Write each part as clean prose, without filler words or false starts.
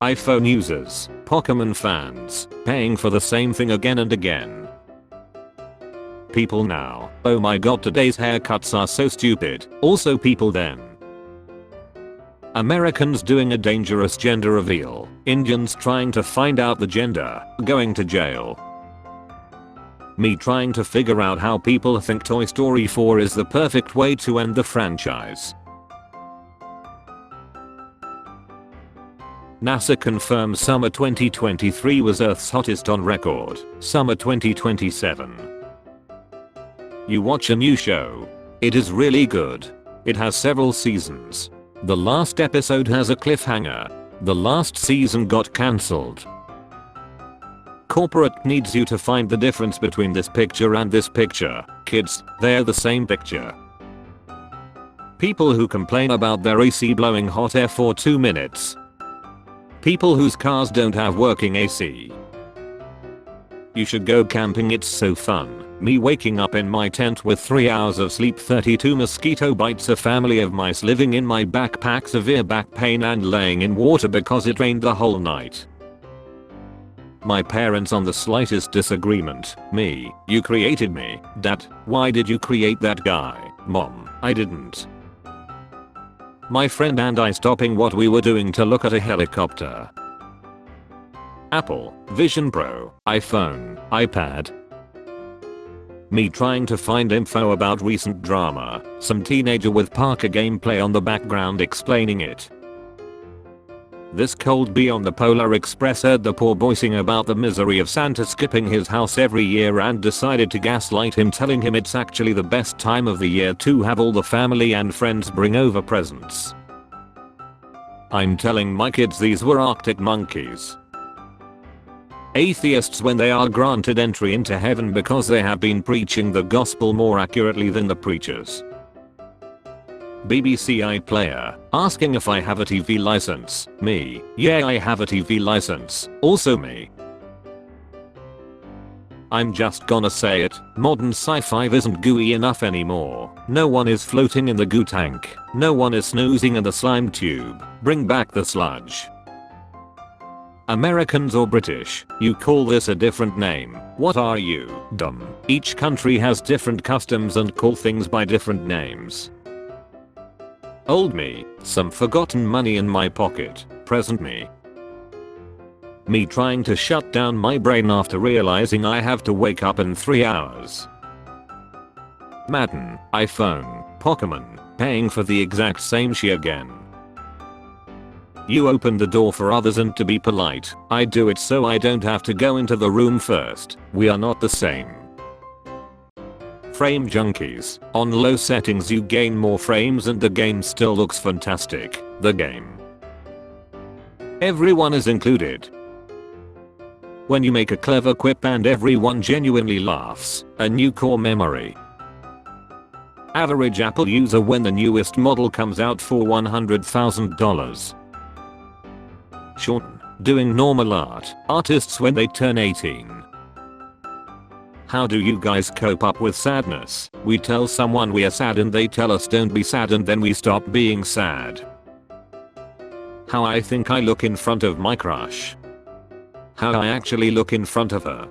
iPhone users, Pokemon fans, paying for the same thing again and again. People now, oh my god, today's haircuts are so stupid. Also people then. Americans doing a dangerous gender reveal. Indians trying to find out the gender, going to jail. Me trying to figure out how people think Toy Story 4 is the perfect way to end the franchise. NASA confirms summer 2023 was Earth's hottest on record. Summer 2027. You watch a new show. It is really good. It has several seasons. The last episode has a cliffhanger. The last season got cancelled. Corporate needs you to find the difference between this picture and this picture. Kids, they're the same picture. People who complain about their AC blowing hot air for 2 minutes. People whose cars don't have working AC. You should go camping, it's so fun. Me waking up in my tent with 3 hours of sleep, 32 mosquito bites, a family of mice living in my backpack, severe back pain, and laying in water because it rained the whole night. My parents on the slightest disagreement. Me, you created me. Dad, why did you create that guy? Mom, I didn't. My friend and I stopping what we were doing to look at a helicopter. Apple, Vision Pro, iPhone, iPad. Me trying to find info about recent drama, some teenager with Parker gameplay on the background explaining it. This cold bee on the Polar Express heard the poor boy sing about the misery of Santa skipping his house every year and decided to gaslight him, telling him it's actually the best time of the year to have all the family and friends bring over presents. I'm telling my kids these were Arctic monkeys. Atheists when they are granted entry into heaven because they have been preaching the gospel more accurately than the preachers. BBC iPlayer, asking if I have a TV license. Me, yeah, I have a TV license. Also me. I'm just gonna say it, modern sci-fi isn't gooey enough anymore. No one is floating in the goo tank. No one is snoozing in the slime tube. Bring back the sludge. Americans or British, you call this a different name. What are you, dumb? Each country has different customs and call things by different names. Old me, some forgotten money in my pocket. Present me. Me trying to shut down my brain after realizing I have to wake up in 3 hours. Madden, iPhone, Pokemon, paying for the exact same shit again. You open the door for others and to be polite, I do it so I don't have to go into the room first. We are not the same. Frame junkies. On low settings you gain more frames and the game still looks fantastic. The game. Everyone is included. When you make a clever quip and everyone genuinely laughs, a new core memory. Average Apple user when the newest model comes out for $100,000. Sean, doing normal art. Artists when they turn 18. How do you guys cope up with sadness? We tell someone we are sad and they tell us don't be sad and then we stop being sad. How I think I look in front of my crush. How I actually look in front of her.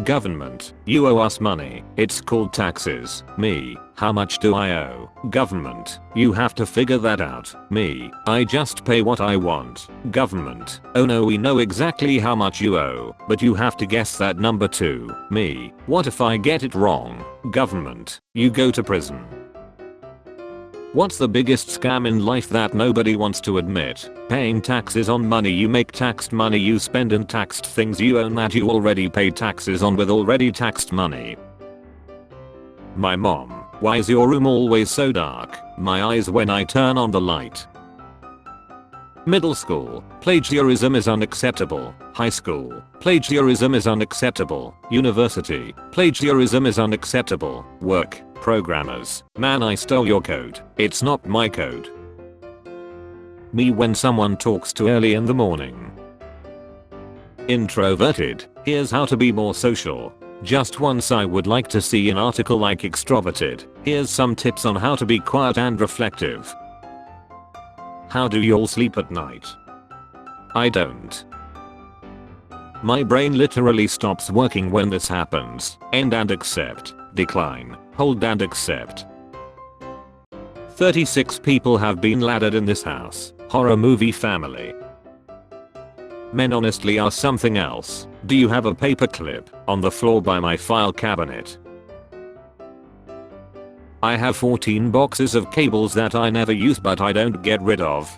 Government, you owe us money. It's called taxes. Me, how much do I owe? Government, you have to figure that out. Me, I just pay what I want. Government, oh no, we know exactly how much you owe, but you have to guess that number too. Me, what if I get it wrong? Government, you go to prison. What's the biggest scam in life that nobody wants to admit? Paying taxes on money you make, taxed money you spend, and taxed things you own that you already pay taxes on with already taxed money. My mom, why is your room always so dark? My eyes when I turn on the light. Middle school, plagiarism is unacceptable. High school, plagiarism is unacceptable. University, plagiarism is unacceptable. Work, programmers, man I stole your code. It's not my code. Me when someone talks too early in the morning. Introverted, here's how to be more social. Just once I would like to see an article like extroverted. Here's some tips on how to be quiet and reflective. How do y'all sleep at night? I don't. My brain literally stops working when this happens. End and accept. Decline. Hold and accept. 36 people have been laddered in this house. Horror movie family. Men honestly are something else. Do you have a paperclip on the floor by my file cabinet? I have 14 boxes of cables that I never use but I don't get rid of.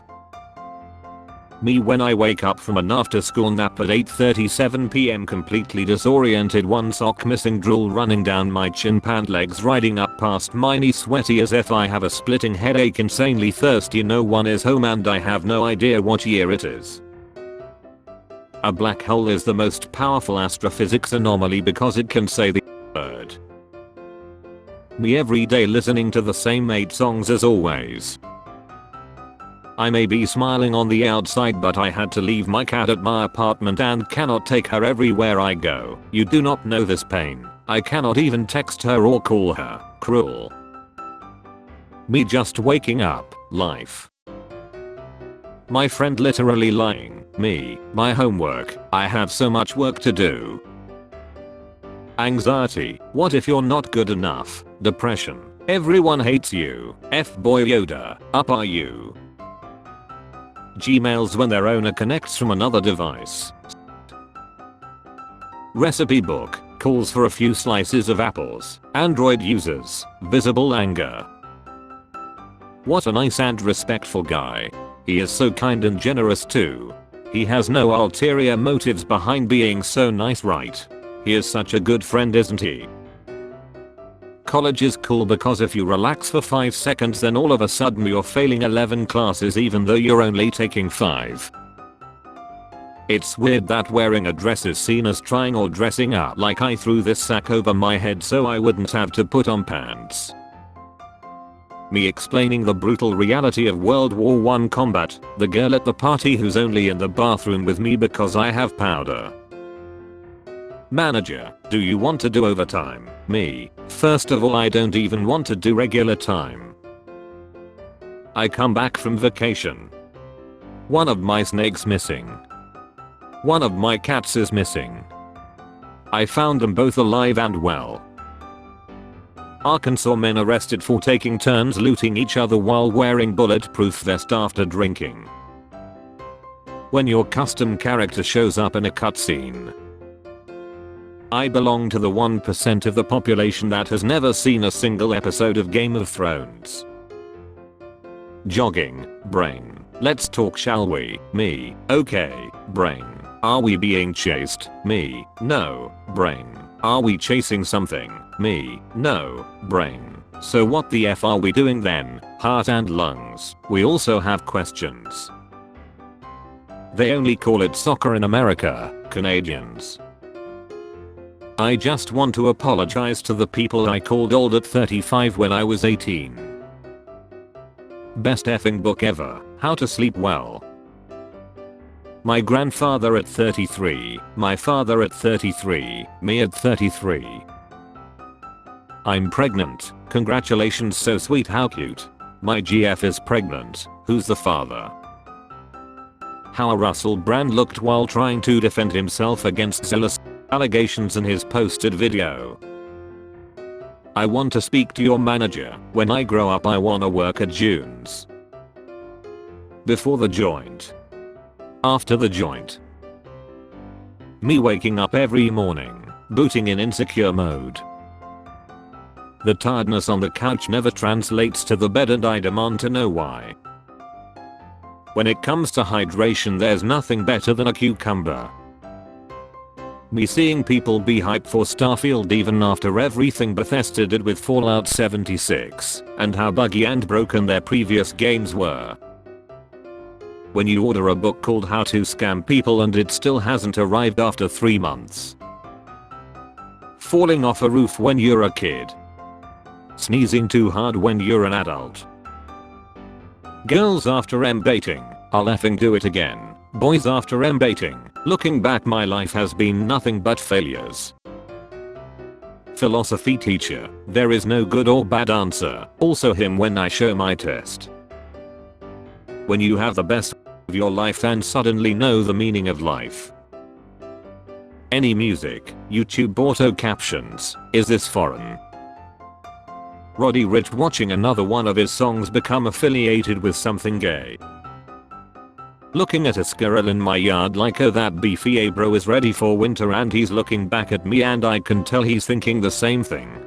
Me when I wake up from an after school nap at 8:37 p.m. completely disoriented, one sock missing, drool running down my chin, pant legs riding up past my knee, sweaty as if I have a splitting headache, insanely thirsty, no one is home and I have no idea what year it is. A black hole is the most powerful astrophysics anomaly because it can say the word. Me every day listening to the same 8 songs as always. I may be smiling on the outside but I had to leave my cat at my apartment and cannot take her everywhere I go. You do not know this pain. I cannot even text her or call her. Cruel. Me just waking up. Life. My friend literally lying. Me. My homework. I have so much work to do. Anxiety. What if you're not good enough? Depression. Everyone hates you. F-boy Yoda. Up are you? Gmails when their owner connects from another device. Recipe book calls for a few slices of apples. Android users. Visible anger. What a nice and respectful guy. He is so kind and generous too. He has no ulterior motives behind being so nice, right? He is such a good friend, isn't he? College is cool because if you relax for 5 seconds then all of a sudden you're failing 11 classes even though you're only taking 5. It's weird that wearing a dress is seen as trying or dressing up, like I threw this sack over my head so I wouldn't have to put on pants. Me explaining the brutal reality of World War I combat, the girl at the party who's only in the bathroom with me because I have powder. Manager, do you want to do overtime? Me, first of all I don't even want to do regular time. I come back from vacation. One of my snakes missing. One of my cats is missing. I found them both alive and well. Arkansas men arrested for taking turns looting each other while wearing bulletproof vest after drinking. When your custom character shows up in a cutscene. I belong to the 1% of the population that has never seen a single episode of Game of Thrones. Jogging, brain. Let's talk, shall we? Me, okay, brain. Are we being chased? Me, no, brain. Are we chasing something? Me, no, brain. So what the F are we doing then? Heart and lungs. We also have questions. They only call it soccer in America, Canadians. I just want to apologize to the people I called old at 35 when I was 18. Best effing book ever, How to Sleep Well. My grandfather at 33, my father at 33, me at 33. I'm pregnant, congratulations, so sweet, how cute. My GF is pregnant, who's the father? How Russell Brand looked while trying to defend himself against zealous allegations in his posted video. I want to speak to your manager. When I grow up I wanna work at June's. Before the joint. After the joint. Me waking up every morning, booting in insecure mode. The tiredness on the couch never translates to the bed and I demand to know why. When it comes to hydration there's nothing better than a cucumber. Me seeing people be hyped for Starfield even after everything Bethesda did with Fallout 76, and how buggy and broken their previous games were. When you order a book called How to Scam People and it still hasn't arrived after 3 months. Falling off a roof when you're a kid. Sneezing too hard when you're an adult. Girls after M-baiting, I'll effing do it again. Boys after M-baiting, looking back my life has been nothing but failures. Philosophy teacher, there is no good or bad answer, also him when I show my test. When you have the best your life and suddenly know the meaning of life. Any music, YouTube auto captions, is this foreign? Roddy Ricch watching another one of his songs become affiliated with something gay. Looking at a squirrel in my yard like, oh, that beefy bro is ready for winter, and he's looking back at me and I can tell he's thinking the same thing.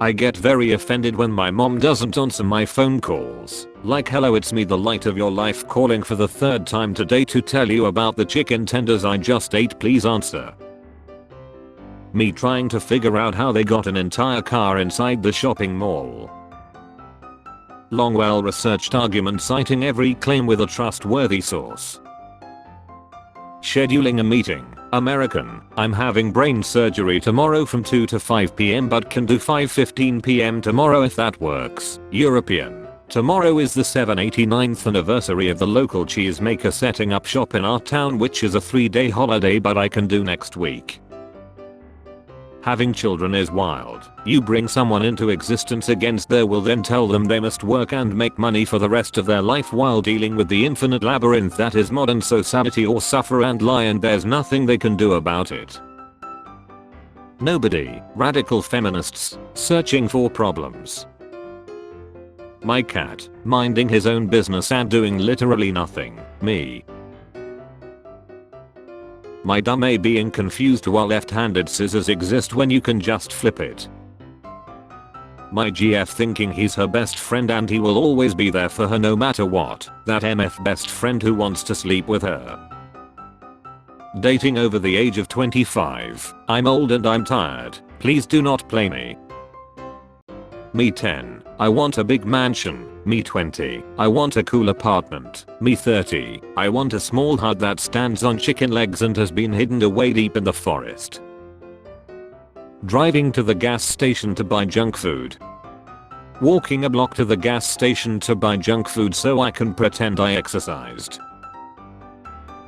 I get very offended when my mom doesn't answer my phone calls, like, hello, it's me, the light of your life, calling for the third time today to tell you about the chicken tenders I just ate, please answer. Me trying to figure out how they got an entire car inside the shopping mall. Long, well researched argument citing every claim with a trustworthy source. Scheduling a meeting. American, I'm having brain surgery tomorrow from 2 to 5 p.m. but can do 5:15 p.m. tomorrow if that works. European, tomorrow is the 789th anniversary of the local cheesemaker setting up shop in our town, which is a 3-day holiday, but I can do next week. Having children is wild. You bring someone into existence against their will, then tell them they must work and make money for the rest of their life while dealing with the infinite labyrinth that is modern society, or suffer and lie and there's nothing they can do about it. Nobody. Radical feminists searching for problems. My cat minding his own business and doing literally nothing. Me. My dumb A being confused while left-handed scissors exist when you can just flip it. My GF thinking he's her best friend and he will always be there for her no matter what. That MF best friend who wants to sleep with her. Dating over the age of 25. I'm old and I'm tired. Please do not play me. Me 10. I want a big mansion. Me 20. I want a cool apartment. Me 30. I want a small hut that stands on chicken legs and has been hidden away deep in the forest. Driving to the gas station to buy junk food. Walking a block to the gas station to buy junk food so I can pretend I exercised.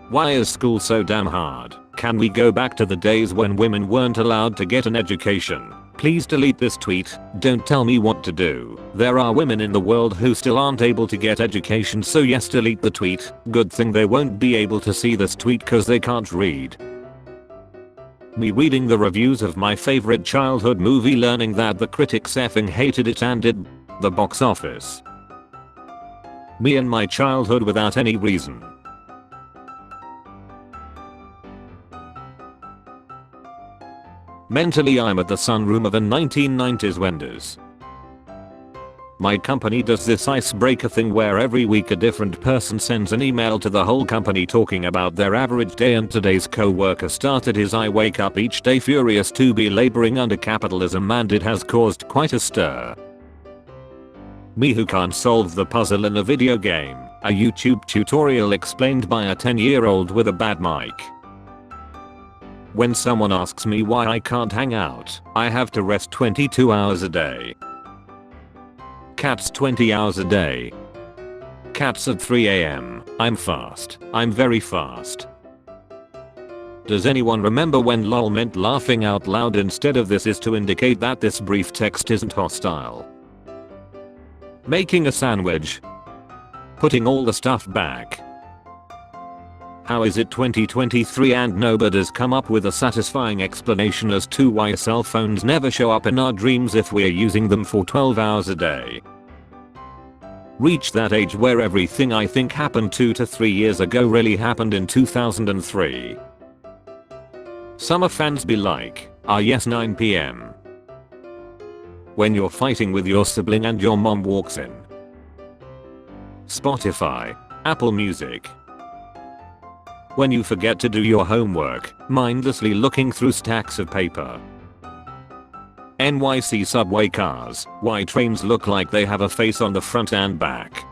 Why is school so damn hard? Can we go back to the days when women weren't allowed to get an education? Please delete this tweet, don't tell me what to do. There are women in the world who still aren't able to get education, so yes, delete the tweet. Good thing they won't be able to see this tweet cause they can't read. Me reading the reviews of my favorite childhood movie, learning that the critics effing hated it and did the box office. Me and my childhood without any reason. Mentally I'm at the sunroom of a 1990s Wendy's. My company does this icebreaker thing where every week a different person sends an email to the whole company talking about their average day, and today's co-worker started his I wake up each day furious to be laboring under capitalism, and it has caused quite a stir. Me who can't solve the puzzle in a video game, a YouTube tutorial explained by a 10-year-old with a bad mic. When someone asks me why I can't hang out, I have to rest 22 hours a day. Cats 20 hours a day. Cats at 3 AM. I'm fast. I'm very fast. Does anyone remember when lol meant laughing out loud instead of this is to indicate that this brief text isn't hostile? Making a sandwich. Putting all the stuff back. How is it 2023 and nobody's come up with a satisfying explanation as to why cell phones never show up in our dreams if we're using them for 12 hours a day? Reach that age where everything I think happened 2 to 3 years ago really happened in 2003. Summer fans be like, ah yes, 9 PM. When you're fighting with your sibling and your mom walks in. Spotify, Apple Music. When you forget to do your homework, mindlessly looking through stacks of paper. NYC subway cars, why trains look like they have a face on the front and back.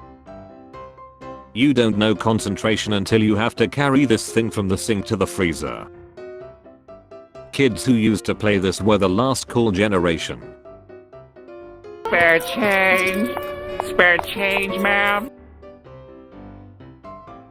You don't know concentration until you have to carry this thing from the sink to the freezer. Kids who used to play this were the last cool generation. Spare change, ma'am.